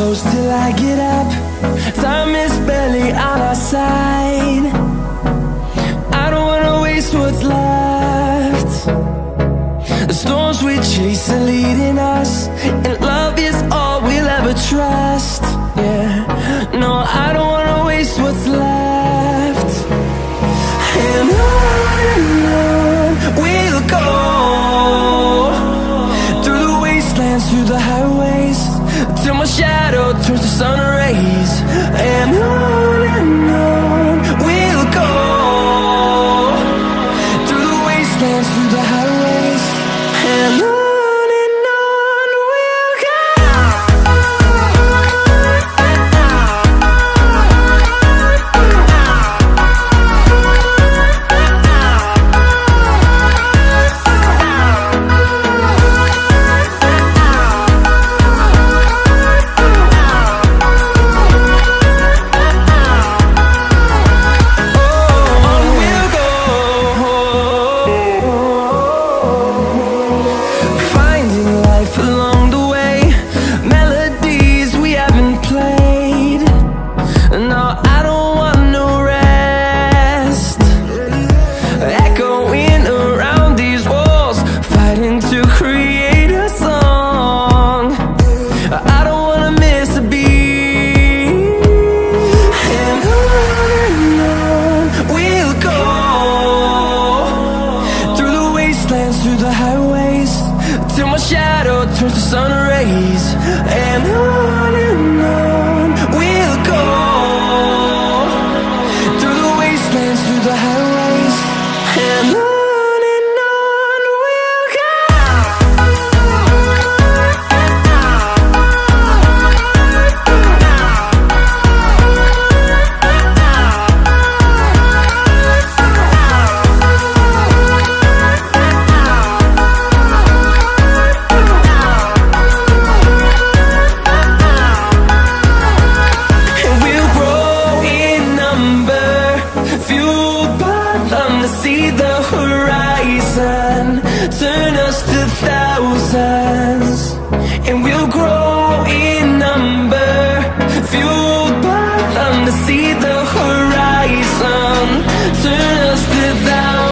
close till I get up. Time is barely on our side. I don't wanna waste what's left. The storms we chase are leading us, and love is all we'll ever trust. Yeah, no, I don't wanna waste what's left. And on we'll go, through the wastelands, through the highways, till my shadow turns to sun rays. And on we'll go, through the wastelands, through the highways, and on we'll go. Through the highways, till my shadow turns to sun rays. And on we'll go, through the wastelands, through the highways, and on we'll go. See the horizon, turn us to thousands.